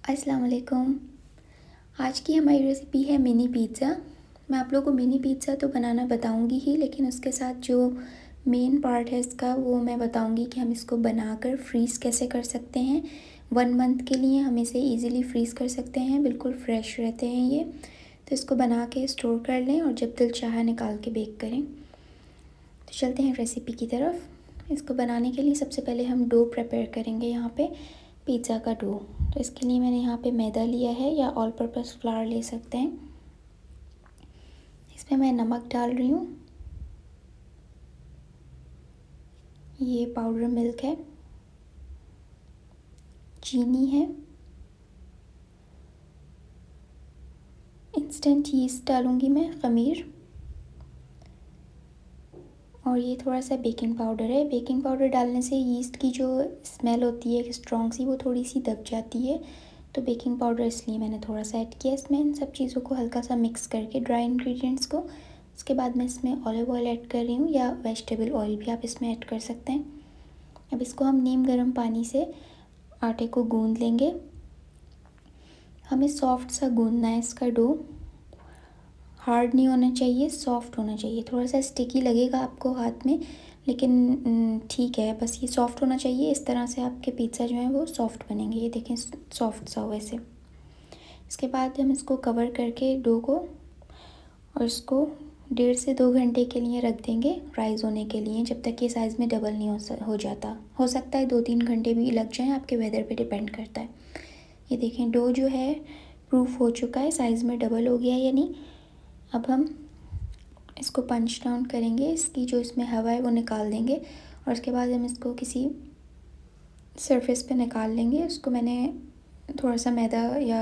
अस्सलाम वालेकुम। आज की हमारी रेसिपी है मिनी पिज़्ज़ा। मैं आप लोगों को मिनी पिज़्ज़ा तो बनाना बताऊंगी ही, लेकिन उसके साथ जो मेन पार्ट है इसका वो मैं बताऊंगी कि हम इसको बनाकर फ्रीज़ कैसे कर सकते हैं। 1 मंथ के लिए हम इसे इजीली फ्रीज़ कर सकते हैं, बिल्कुल फ्रेश रहते हैं ये। तो इसको बना के स्टोर कर लें और जब दिल चाहा निकाल के बेक करें। तो चलते हैं रेसिपी की तरफ। इसको बनाने के लिए सबसे पहले हम डो प्रिपेयर करेंगे। यहाँ पे पिज़्ज़ा का डो, तो इसके लिए मैंने यहाँ पे मैदा लिया है या ऑल पर्पस फ्लावर ले सकते हैं। इसमें मैं नमक डाल रही हूँ, ये पाउडर मिल्क है, चीनी है, इंस्टेंट यीस्ट डालूँगी मैं, ख़मीर, और ये थोड़ा सा बेकिंग पाउडर है। बेकिंग पाउडर डालने से यीस्ट की जो स्मेल होती है स्ट्रॉन्ग सी, वो थोड़ी सी दब जाती है। तो बेकिंग पाउडर इसलिए मैंने थोड़ा सा ऐड किया इसमें। इन सब चीज़ों को हल्का सा मिक्स करके ड्राई इंग्रेडिएंट्स को, उसके बाद मैं इसमें ऑलिव ऑयल ऐड कर रही हूँ या वेजिटेबल ऑयल भी आप इसमें ऐड कर सकते हैं। अब इसको हम नीम गर्म पानी से आटे को गूंद लेंगे। हमें सॉफ्ट सा गूंदना है इसका डो, हार्ड नहीं होना चाहिए, सॉफ्ट होना चाहिए। थोड़ा सा स्टिकी लगेगा आपको हाथ में, लेकिन ठीक है, बस ये सॉफ्ट होना चाहिए। इस तरह से आपके पिज़्ज़ा जो है वो सॉफ्ट बनेंगे। ये देखें, सॉफ्ट सा हो वैसे। इसके बाद हम इसको कवर करके डो को, और इसको 1.5 से 2 घंटे के लिए रख देंगे राइज़ होने के लिए, जब तक ये साइज़ में डबल नहीं हो जाता। हो सकता है 2-3 घंटे भी लग जाएँ, आपके वेदर पे डिपेंड करता है। ये देखें, डो जो है प्रूफ हो चुका है, साइज़ में डबल हो गया है या नहीं। अब हम इसको पंच डाउन करेंगे, इसकी जो इसमें हवा है वो निकाल देंगे, और उसके बाद हम इसको किसी सरफेस पे निकाल लेंगे। उसको मैंने थोड़ा सा मैदा या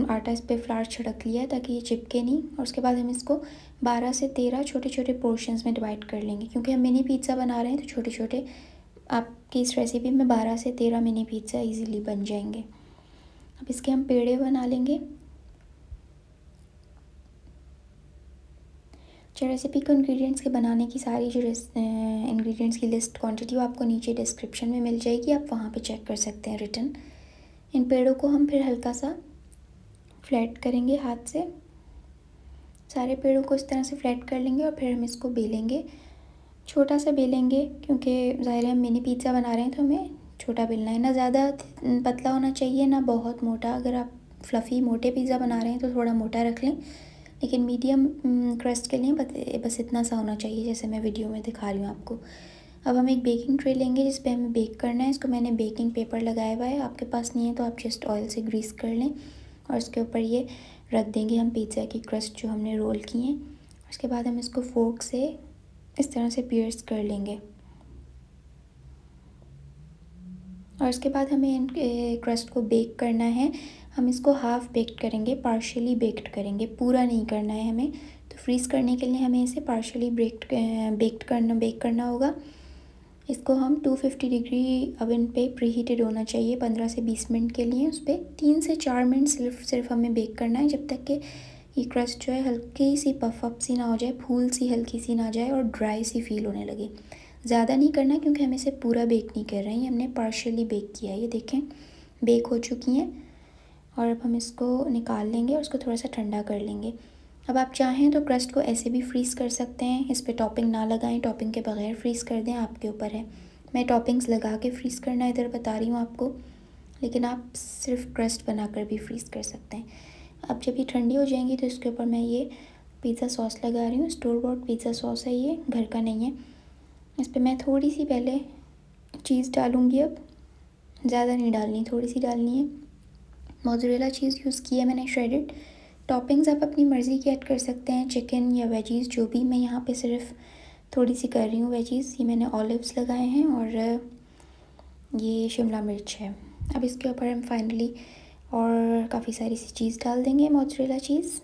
आटा इस पर फ्लावर छिड़क लिया है ताकि ये चिपके नहीं। और उसके बाद हम इसको 12 से 13 छोटे छोटे पोर्शंस में डिवाइड कर लेंगे, क्योंकि हम मिनी पिज़्ज़ा बना रहे हैं तो छोटे छोटे आपकी इस रेसिपी में 12 से 13 मिनी पिज़्ज़ा इजीली बन जाएंगे। अब इसके हम पेड़े बना लेंगे। जो रेसिपी को इंग्रेडिएंट्स के बनाने की सारी जो इंग्रेडिएंट्स की लिस्ट क्वांटिटी वो आपको नीचे डिस्क्रिप्शन में मिल जाएगी, आप वहाँ पे चेक कर सकते हैं रिटन। इन पेड़ों को हम फिर हल्का सा फ्लैट करेंगे हाथ से, सारे पेड़ों को इस तरह से फ्लैट कर लेंगे और फिर हम इसको बेलेंगे। छोटा सा बेलेंगे, क्योंकि ज़ाहिर है हम मिनी पिज़्ज़ा बना रहे हैं तो हमें छोटा बेलना है। ना ज़्यादा पतला होना चाहिए, ना बहुत मोटा। अगर आप फ्लफ़ी मोटे पिज़्ज़ा बना रहे हैं तो थोड़ा मोटा रख लें, लेकिन मीडियम क्रस्ट के लिए बस इतना सा होना चाहिए जैसे मैं वीडियो में दिखा रही हूँ आपको। अब हम एक बेकिंग ट्रे लेंगे जिस पे हमें बेक करना है। इसको मैंने बेकिंग पेपर लगाया हुआ है, आपके पास नहीं है तो आप जस्ट ऑयल से ग्रीस कर लें, और उसके ऊपर ये रख देंगे हम पिज़्ज़ा की क्रस्ट जो हमने रोल की हैं। उसके बाद हम इसको फोर्क से इस तरह से पियर्स कर लेंगे, और उसके बाद हमें इन क्रस्ट को बेक करना है। हम इसको हाफ़ बेक्ड करेंगे, पार्शियली बेक्ड करेंगे, पूरा नहीं करना है हमें। तो फ्रीज़ करने के लिए हमें इसे पार्शियली बेक करना होगा। इसको हम 250 डिग्री अवन पे प्रीहीटेड होना चाहिए 15 से 20 मिनट के लिए। उस पर 3 से 4 मिनट सिर्फ हमें बेक करना है, जब तक कि ये क्रस्ट जो है हल्की सी पफ अप सी ना हो जाए, फूल सी हल्की सी ना जाए और ड्राई सी फील होने लगे। ज़्यादा नहीं करना, क्योंकि हम इसे पूरा बेक नहीं कर रहे हैं, ये हमने पार्शियली बेक किया है। ये देखें, बेक हो चुकी हैं। और अब हम इसको निकाल लेंगे और उसको थोड़ा सा ठंडा कर लेंगे। अब आप चाहें तो क्रस्ट को ऐसे भी फ्रीज़ कर सकते हैं, इस पर टॉपिंग ना लगाएं, टॉपिंग के बगैर फ्रीज़ कर दें, आपके ऊपर है। मैं टॉपिंग्स लगा के फ्रीज़ करना इधर बता रही हूँ आपको, लेकिन आप सिर्फ क्रस्ट बनाकर भी फ्रीज़ कर सकते हैं। अब जब ये ठंडी हो जाएंगी तो इसके ऊपर मैं ये पिज़्ज़ा सॉस लगा रही हूँ। स्टोर बॉट पिज़्ज़ा सॉस है, ये घर का नहीं है। इस पर मैं थोड़ी सी पहले चीज़ डालूँगी, अब ज़्यादा नहीं डालनी, थोड़ी सी डालनी है। मोज़रेला चीज़ यूज़ की है मैंने, श्रेडेड। टॉपिंग्स आप अपनी मर्ज़ी की ऐड कर सकते हैं, चिकन या वेजीज़ जो भी। मैं यहाँ पे सिर्फ थोड़ी सी कर रही हूँ वेजीज़। ये मैंने ऑलिव्स लगाए हैं और ये शिमला मिर्च है। अब इसके ऊपर हम फाइनली और काफ़ी सारी सी चीज़ डाल देंगे, मोज़रेला चीज़।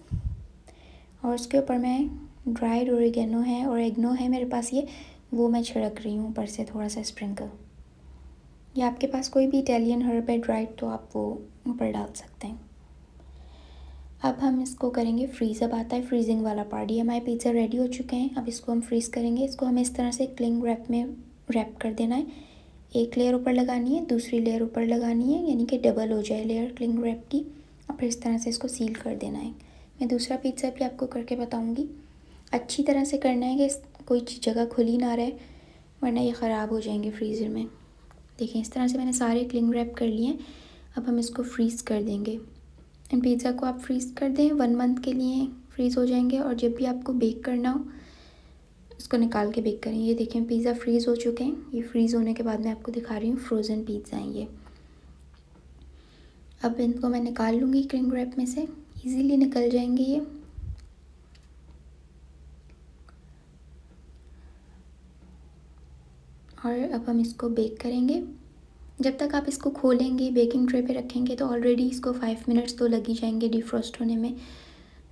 और उसके ऊपर मैं ड्राइड ओरिगेनो है और एग्नो है मेरे पास, ये वो मैं छिड़क रही हूँ ऊपर से थोड़ा सा स्प्रिंकल। या आपके पास कोई भी इटालियन हर्ब है ड्राइड तो आप वो ऊपर डाल सकते हैं। अब हम इसको करेंगे फ्रीज़। अब आता है फ्रीजिंग वाला पार्ट। ये हमारे पिज़्ज़ा रेडी हो चुके हैं, अब इसको हम फ्रीज़ करेंगे। इसको हमें इस तरह से क्लिंग रैप में रैप कर देना है एक लेयर ऊपर लगानी है, दूसरी लेयर ऊपर लगानी है, यानी कि डबल हो जाए लेयर क्लिंग रैप की, और फिर इस तरह से इसको सील कर देना है। मैं दूसरा पिज़्ज़ा भी आपको करके बताऊँगी। अच्छी तरह से करना है कि कोई जगह खुली ना रहे, वरना ये ख़राब हो जाएंगे फ्रीज़र में। देखिए इस तरह से मैंने सारे क्लिंग रैप कर लिए हैं। अब हम इसको फ्रीज़ कर देंगे। इन पिज़्ज़ा को आप फ्रीज़ कर दें, 1 मंथ के लिए फ्रीज़ हो जाएंगे, और जब भी आपको बेक करना हो इसको निकाल के बेक करें। ये देखें पिज़्ज़ा फ्रीज़ हो चुके हैं। ये फ्रीज़ होने के बाद मैं आपको दिखा रही हूँ फ्रोज़न पिज़्ज़ा हैं ये। अब इनको मैं निकाल लूँगी क्लिंग रैप में से, इजीली निकल जाएंगे ये। और अब हम इसको बेक करेंगे। जब तक आप इसको खोलेंगे, बेकिंग ट्रे पे रखेंगे, तो ऑलरेडी इसको 5 मिनट्स तो लग ही जाएंगे डिफ्रॉस्ट होने में।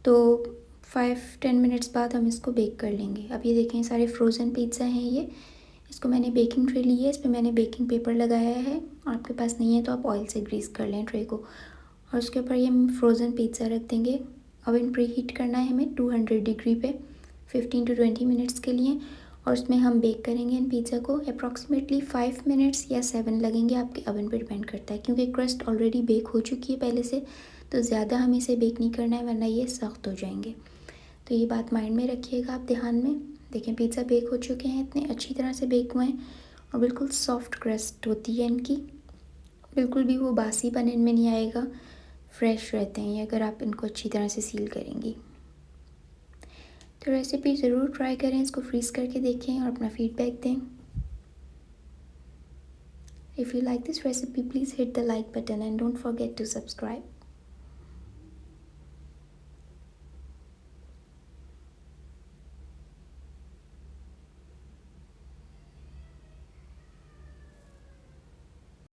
तो 5-10 मिनट्स बाद हम इसको बेक कर लेंगे। अब ये देखें सारे फ्रोज़न पिज़्ज़ा हैं ये। इसको मैंने बेकिंग ट्रे ली है, इस पर मैंने बेकिंग पेपर लगाया है। आपके पास नहीं है तो आप ऑयल से ग्रीस कर लें ट्रे को, और उसके ऊपर ये हम फ्रोज़न पिज़्ज़ा रख देंगे। ओवन प्री हीट करना है हमें 200 डिग्री पे 15 to 20 मिनट्स के लिए, और उसमें हम बेक करेंगे इन पिज़्ज़ा को। अप्रॉक्सीमेटली 5 मिनट्स या 7 लगेंगे, आपके ओवन पे डिपेंड करता है, क्योंकि क्रस्ट ऑलरेडी बेक हो चुकी है पहले से, तो ज़्यादा हमें इसे बेक नहीं करना है, वरना ये सख्त हो जाएंगे। तो ये बात माइंड में रखिएगा आप, ध्यान में। देखें पिज़्ज़ा बेक हो चुके हैं, इतने अच्छी तरह से बेक हुए हैं, और बिल्कुल सॉफ्ट क्रस्ट होती है इनकी, बिल्कुल भी वो बासीपन इनमें नहीं आएगा, फ्रेश रहते हैं ये अगर आप इनको अच्छी तरह से सील करेंगी। तो रेसिपी ज़रूर ट्राई करें, इसको फ्रीज़ करके देखें और अपना फीडबैक दें। If you like this recipe please hit the like button and don't forget to subscribe.